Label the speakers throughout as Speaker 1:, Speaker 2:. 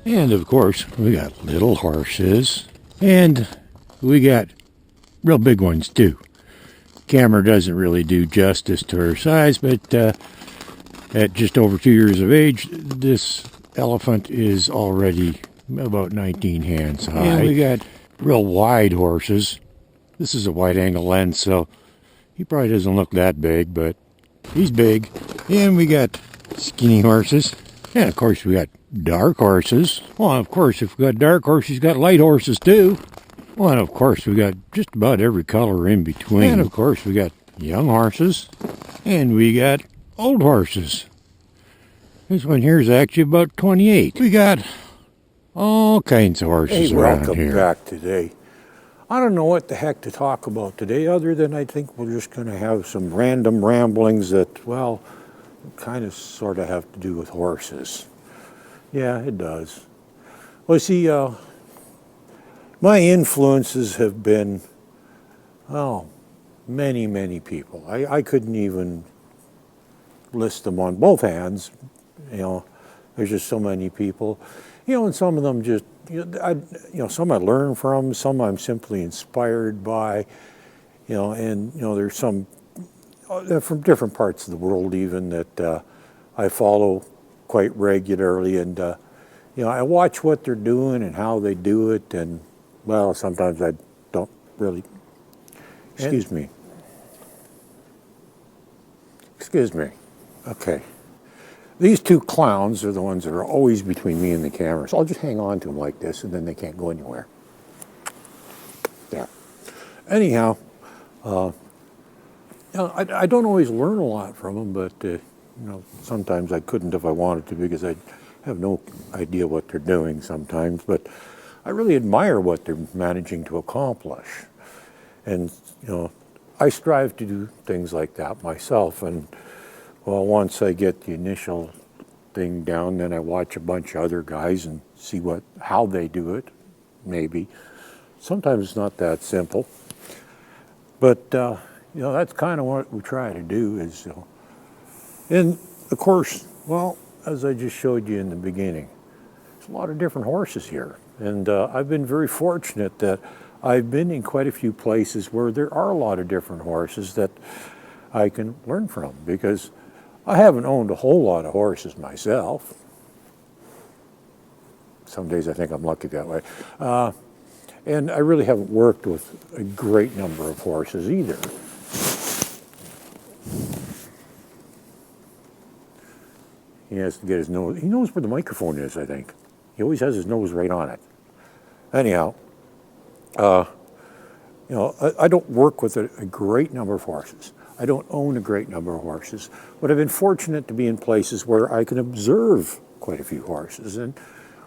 Speaker 1: And of course, we got little horses. And we got real big ones too. Camera doesn't really do justice to her size, but at just over 2 years of age, this elephant is already about 19 hands high. And we got real wide horses. This is a wide-angle lens, so he probably doesn't look that big, but he's big. And we got skinny horses. And of course, we got dark horses. Well, of course, if we got dark horses, you got light horses too. Well, and of course, we got just about every color in between. And of course, we got young horses. And we got old horses. This one here is actually about 28. We got all kinds of horses around here.
Speaker 2: Welcome back today. I don't know what the heck to talk about today, other than I think we're just going to have some random ramblings that, well, kind of sort of have to do with horses. Yeah, it does. Well, see, my influences have been, well, many, many people. I couldn't even list them on both hands. You know, there's just so many people. You know, and some of them just, some I learn from, some I'm simply inspired by, and, there's some from different parts of the world even that I follow quite regularly. And, I watch what they're doing and how they do it. And, well, sometimes I don't really, excuse me. Okay. These two clowns are the ones that are always between me and the camera. So I'll just hang on to them like this, and then they can't go anywhere. There. Anyhow, I don't always learn a lot from them, but sometimes I couldn't if I wanted to, because I have no idea what they're doing sometimes. But I really admire what they're managing to accomplish. And, I strive to do things like that myself. And, well, once I get the initial thing down, then I watch a bunch of other guys and see how they do it, maybe. Sometimes it's not that simple. But, that's kind of what we try to do is, and of course, well, as I just showed you in the beginning, there's a lot of different horses here. And I've been very fortunate that I've been in quite a few places where there are a lot of different horses that I can learn from, because I haven't owned a whole lot of horses myself. Some days I think I'm lucky that way. And I really haven't worked with a great number of horses either. He has to get his nose. He knows where the microphone is, I think. He always has his nose right on it. Anyhow, I don't work with a great number of horses. I don't own a great number of horses, but I've been fortunate to be in places where I can observe quite a few horses. And,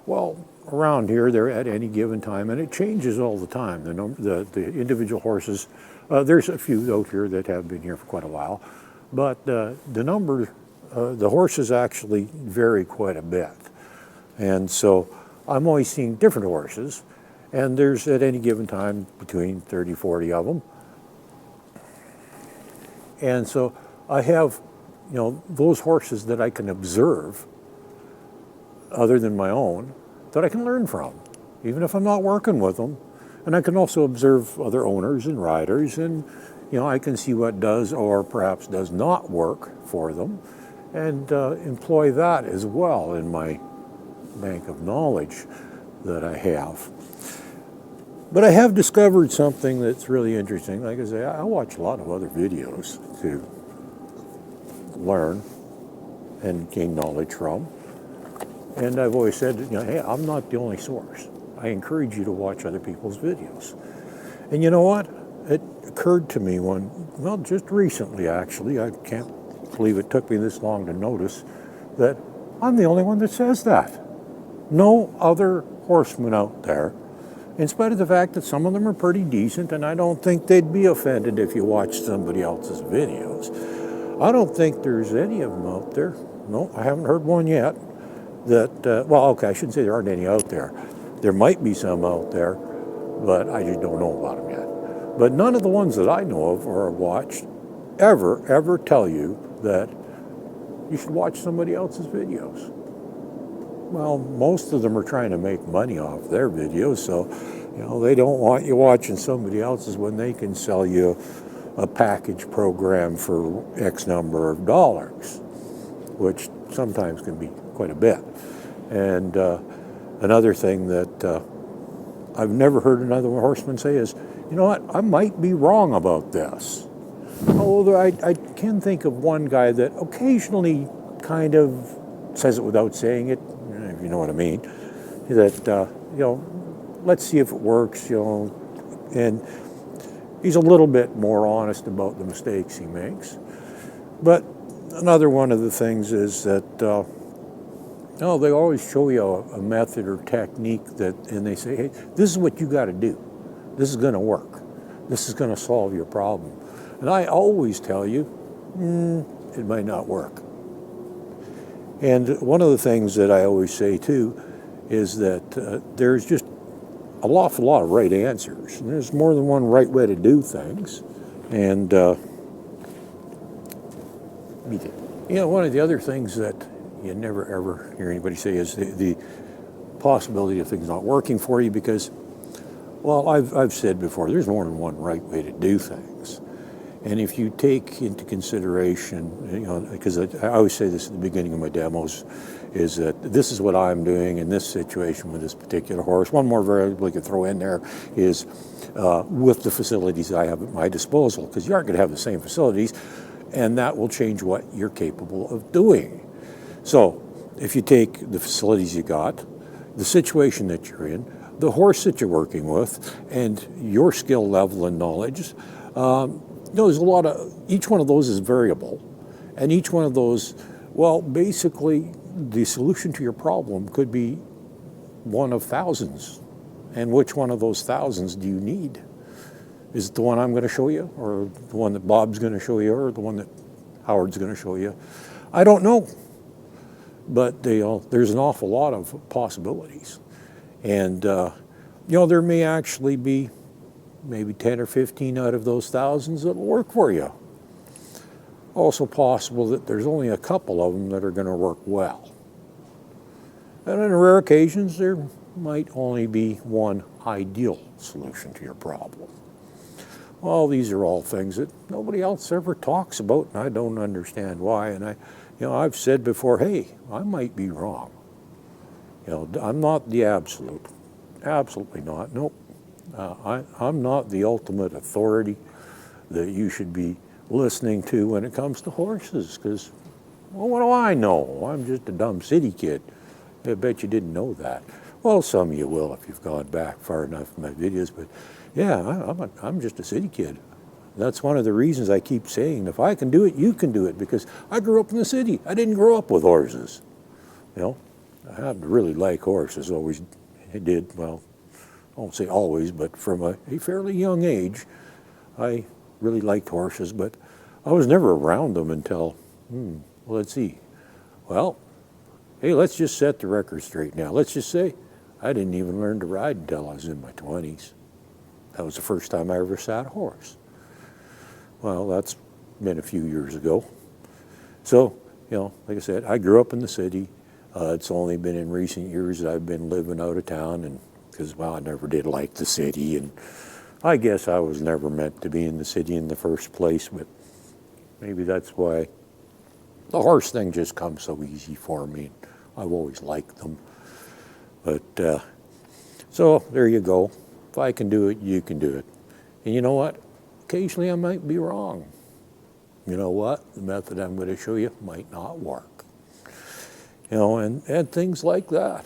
Speaker 2: well, around here, they're at any given time, and it changes all the time. The individual horses, there's a few out here that have been here for quite a while, but the horses actually vary quite a bit. And so I'm always seeing different horses, and there's at any given time between 30, 40 of them. And so I have, those horses that I can observe, other than my own, that I can learn from, even if I'm not working with them. And I can also observe other owners and riders, and, I can see what does or perhaps does not work for them, and employ that as well in my bank of knowledge that I have. But I have discovered something that's really interesting. Like I say, I watch a lot of other videos to learn and gain knowledge from. And I've always said, hey, I'm not the only source. I encourage you to watch other people's videos. And you know what? It occurred to me just recently actually, I can't believe it took me this long to notice, that I'm the only one that says that. No other horseman out there, in spite of the fact that some of them are pretty decent, and I don't think they'd be offended if you watched somebody else's videos. I don't think there's any of them out there. No, I haven't heard one yet. I shouldn't say there aren't any out there. There might be some out there, but I just don't know about them yet. But none of the ones that I know of or have watched ever tell you that you should watch somebody else's videos. Well, most of them are trying to make money off their videos, so they don't want you watching somebody else's when they can sell you a package program for X number of dollars, which sometimes can be quite a bit. And another thing that I've never heard another horseman say is, you know what, I might be wrong about this. Although I can think of one guy that occasionally kind of says it without saying it, if you know what I mean, that, let's see if it works, and he's a little bit more honest about the mistakes he makes. But another one of the things is that, they always show you a method or technique and they say, hey, this is what you got to do. This is going to work. This is going to solve your problem. And I always tell you, it might not work. And one of the things that I always say too is that there's just an awful lot of right answers. And there's more than one right way to do things. And one of the other things that you never ever hear anybody say is the possibility of things not working for you, because, well, I've said before, there's more than one right way to do things. And if you take into consideration, because I always say this at the beginning of my demos, is that this is what I'm doing in this situation with this particular horse. One more variable we could throw in there is with the facilities I have at my disposal, because you aren't going to have the same facilities, and that will change what you're capable of doing. So if you take the facilities you got, the situation that you're in, the horse that you're working with, and your skill level and knowledge, there's a lot of, each one of those is variable. And each one of those, well, basically, the solution to your problem could be one of thousands. And which one of those thousands do you need? Is it the one I'm going to show you, or the one that Bob's going to show you, or the one that Howard's going to show you? I don't know. But there's an awful lot of possibilities. And, there may actually be maybe 10 or 15 out of those thousands that will work for you. Also possible that there's only a couple of them that are going to work well. And on rare occasions, there might only be one ideal solution to your problem. Well, these are all things that nobody else ever talks about, and I don't understand why. And I've said before, hey, I might be wrong. I'm not the absolute. Absolutely not. Nope. I'm not the ultimate authority that you should be listening to when it comes to horses, because, well, what do I know? I'm just a dumb city kid. I bet you didn't know that. Well, some of you will if you've gone back far enough in my videos, but yeah, I'm just a city kid. That's one of the reasons I keep saying, if I can do it, you can do it, because I grew up in the city. I didn't grow up with horses. I happen to really like horses, always did. Well, I won't say always, but from a fairly young age, I really liked horses, but I was never around them until, let's see. Well, hey, let's just set the record straight now. Let's just say I didn't even learn to ride until I was in my 20s. That was the first time I ever sat a horse. Well, that's been a few years ago. So, like I said, I grew up in the city. It's only been in recent years that I've been living out of town, and because, well, I never did like the city, and I guess I was never meant to be in the city in the first place, but maybe that's why the horse thing just comes so easy for me. I've always liked them. But, so there you go. If I can do it, you can do it. And you know what? Occasionally I might be wrong. You know what? The method I'm going to show you might not work. And things like that.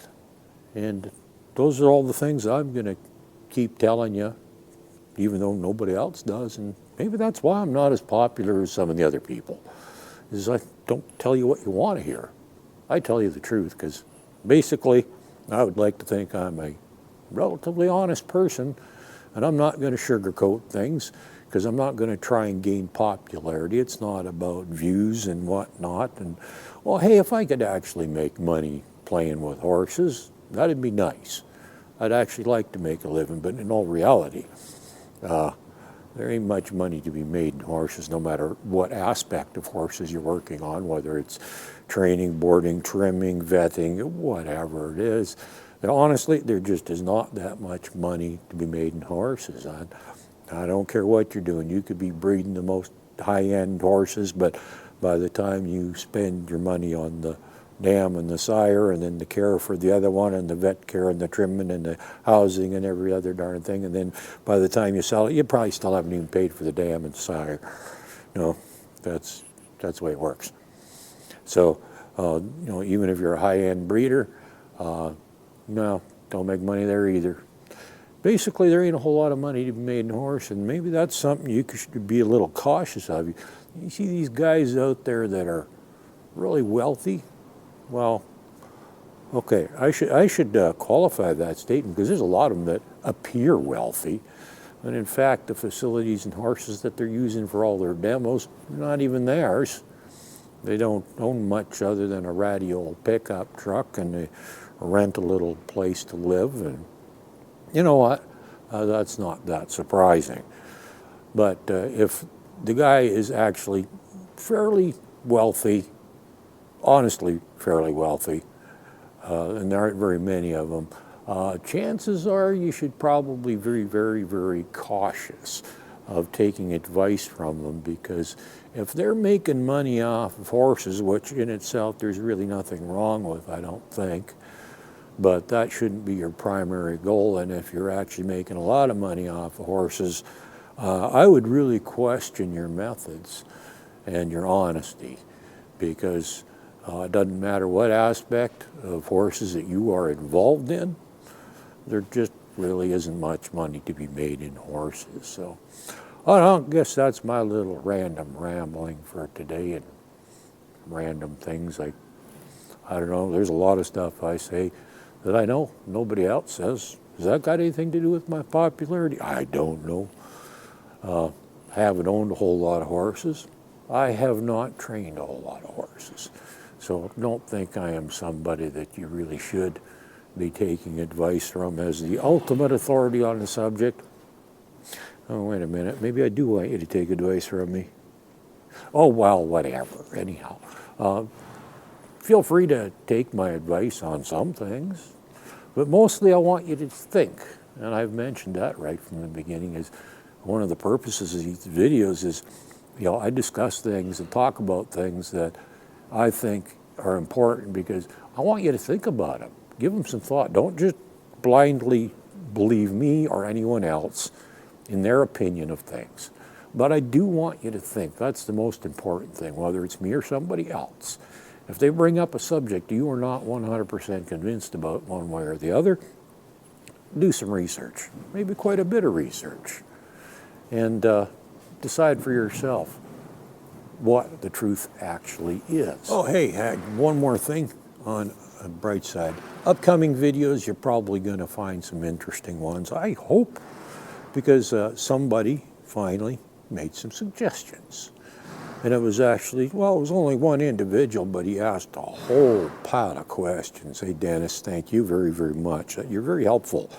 Speaker 2: And those are all the things I'm going to keep telling you, even though nobody else does. And maybe that's why I'm not as popular as some of the other people, is I don't tell you what you want to hear. I tell you the truth, because basically I would like to think I'm a relatively honest person, and I'm not going to sugarcoat things, because I'm not going to try and gain popularity. It's not about views and whatnot. And, well, hey, if I could actually make money playing with horses, that'd be nice. I'd actually like to make a living, but in all reality, there ain't much money to be made in horses, no matter what aspect of horses you're working on, whether it's training, boarding, trimming, vetting, whatever it is. And honestly, there just is not that much money to be made in horses. I don't care what you're doing. You could be breeding the most high-end horses, but by the time you spend your money on the dam and the sire and then the care for the other one and the vet care and the trimming and the housing and every other darn thing, and then by the time you sell it, you probably still haven't even paid for the dam and sire. That's the way it works. So, even if you're a high-end breeder, no, don't make money there either. Basically, there ain't a whole lot of money to be made in horse, and maybe that's something you should be a little cautious of. You see these guys out there that are really wealthy. Well, okay, I should qualify that statement, because there's a lot of them that appear wealthy, and in fact, the facilities and horses that they're using for all their demos are not even theirs. They don't own much other than a ratty old pickup truck, and they rent a little place to live, and you know what? That's not that surprising. But if the guy is actually fairly wealthy, honestly fairly wealthy, and there aren't very many of them, chances are you should probably be very, very, very cautious of taking advice from them, because if they're making money off of horses, which in itself there's really nothing wrong with, I don't think, but that shouldn't be your primary goal. And if you're actually making a lot of money off of horses, I would really question your methods and your honesty, because it doesn't matter what aspect of horses that you are involved in, there just really isn't much money to be made in horses. So I guess that's my little random rambling for today, and random things. I don't know, there's a lot of stuff I say that I know nobody else says. Has that got anything to do with my popularity? I don't know. I haven't owned a whole lot of horses. I have not trained a whole lot of horses. So don't think I am somebody that you really should be taking advice from as the ultimate authority on the subject. Oh, wait a minute. Maybe I do want you to take advice from me. Oh, well, whatever. Anyhow, feel free to take my advice on some things, but mostly I want you to think, and I've mentioned that right from the beginning, is one of the purposes of these videos is, I discuss things and talk about things that I think are important, because I want you to think about them. Give them some thought. Don't just blindly believe me or anyone else in their opinion of things. But I do want you to think. That's the most important thing, whether it's me or somebody else. If they bring up a subject you are not 100% convinced about one way or the other, do some research, maybe quite a bit of research, and decide for yourself what the truth actually is. Oh, hey, one more thing on a bright side. Upcoming videos, you're probably going to find some interesting ones, I hope, because somebody finally made some suggestions. And it was actually, well, it was only one individual, but he asked a whole pile of questions. Hey, Dennis, thank you very, very much. You're very helpful.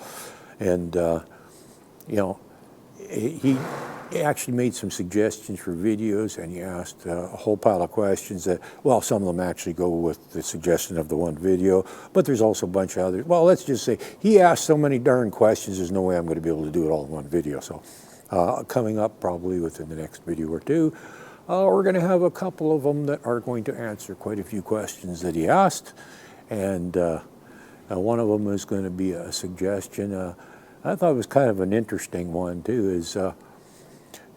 Speaker 2: And, he actually made some suggestions for videos, and he asked a whole pile of questions that, well, some of them actually go with the suggestion of the one video, but there's also a bunch of others. Well, let's just say he asked so many darn questions, there's no way I'm going to be able to do it all in one video. So coming up probably within the next video or two, we're going to have a couple of them that are going to answer quite a few questions that he asked, and one of them is going to be a suggestion. I thought it was kind of an interesting one too, is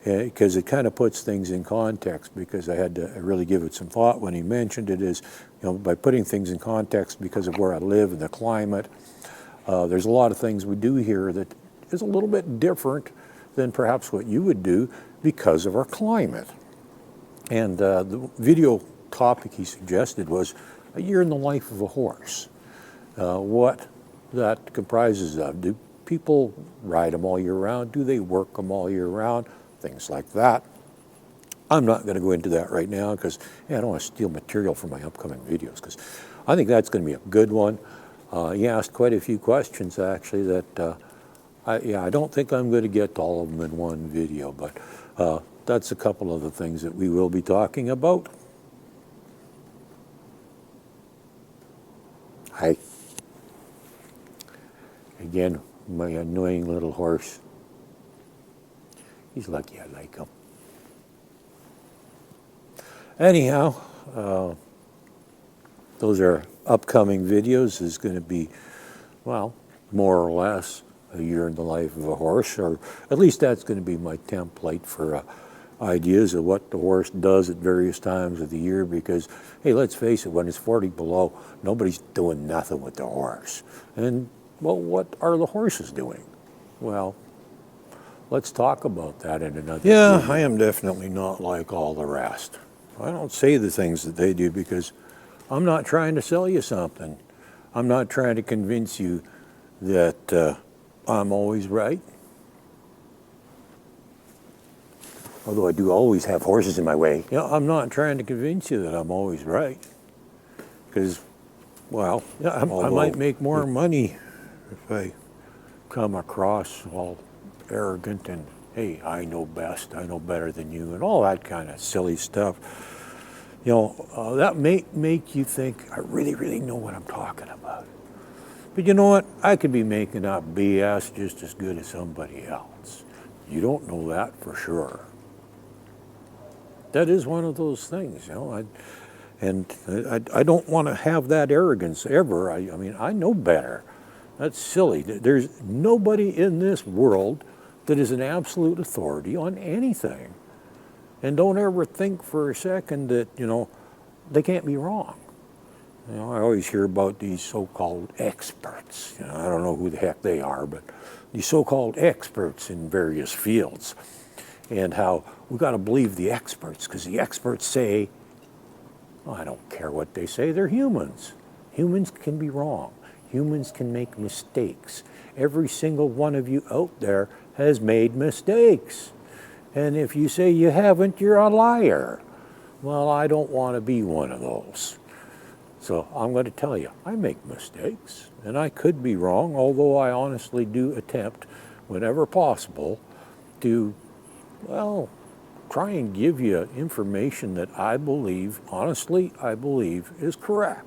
Speaker 2: because it kind of puts things in context, because I had to really give it some thought when he mentioned it, is, by putting things in context because of where I live and the climate, there's a lot of things we do here that is a little bit different than perhaps what you would do because of our climate. And the video topic he suggested was a year in the life of a horse. What that comprises of. Do people ride them all year round? Do they work them all year round? Things like that. I'm not going to go into that right now, because I don't want to steal material from my upcoming videos, because I think that's going to be a good one. He asked quite a few questions, actually, that I don't think I'm going to get to all of them in one video, but that's a couple of the things that we will be talking about. Hi. Again, my annoying little horse. He's lucky I like him. Anyhow, those are upcoming videos. Is going to be, well, more or less a year in the life of a horse, or at least that's going to be my template for ideas of what the horse does at various times of the year, because, hey, let's face it, when it's 40 below, nobody's doing nothing with the horse. And, well, what are the horses doing? Well, let's talk about that in another video. I am definitely not like all the rest. I don't say the things that they do because I'm not trying to sell you something. I'm not trying to convince you that I'm always right. Although I do always have horses in my way. You know, I'm not trying to convince you that I'm always right. Because, well, yeah, I might make more money if I come across all arrogant and, hey, I know best, I know better than you, and all that kind of silly stuff. You know, that may make you think I really, really know what I'm talking about. But you know what? I could be making up BS just as good as somebody else. You don't know that for sure. That is one of those things, you know. I don't want to have that arrogance ever. I mean, I know better. That's silly. There's nobody in this world that is an absolute authority on anything. And don't ever think for a second that, you know, they can't be wrong. You know, I always hear about these so-called experts. You know, I don't know who the heck they are, but these so-called experts in various fields, and how we got to believe the experts because the experts say, oh, I don't care what they say, they're humans. Humans can be wrong. Humans can make mistakes. Every single one of you out there has made mistakes. And if you say you haven't, you're a liar. Well, I don't want to be one of those. So I'm going to tell you, I make mistakes, and I could be wrong, although I honestly do attempt, whenever possible, to, well, try and give you information that I believe, honestly, I believe is correct.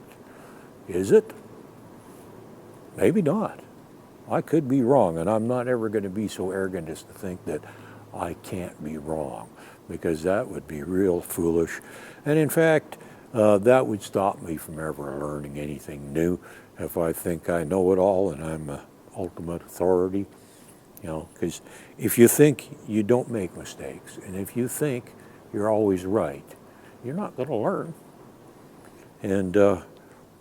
Speaker 2: Is it? Maybe not. I could be wrong, and I'm not ever going to be so arrogant as to think that I can't be wrong, because that would be real foolish. And in fact, that would stop me from ever learning anything new if I think I know it all and I'm the ultimate authority. You know, because if you think you don't make mistakes, and if you think you're always right, you're not going to learn. And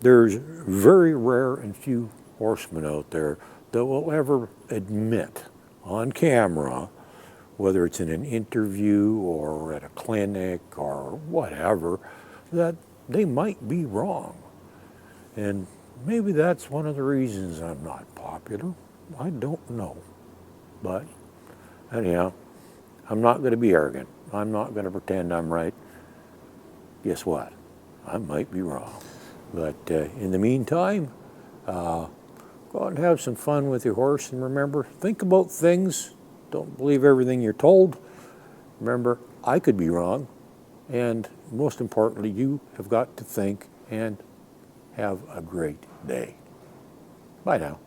Speaker 2: there's very rare and few horsemen out there that will ever admit on camera, whether it's in an interview or at a clinic or whatever, that they might be wrong. And maybe that's one of the reasons I'm not popular. I don't know. But anyhow, I'm not going to be arrogant. I'm not going to pretend I'm right. Guess what? I might be wrong. But in the meantime, go out and have some fun with your horse. And remember, think about things. Don't believe everything you're told. Remember, I could be wrong. And most importantly, you have got to think and have a great day. Bye now.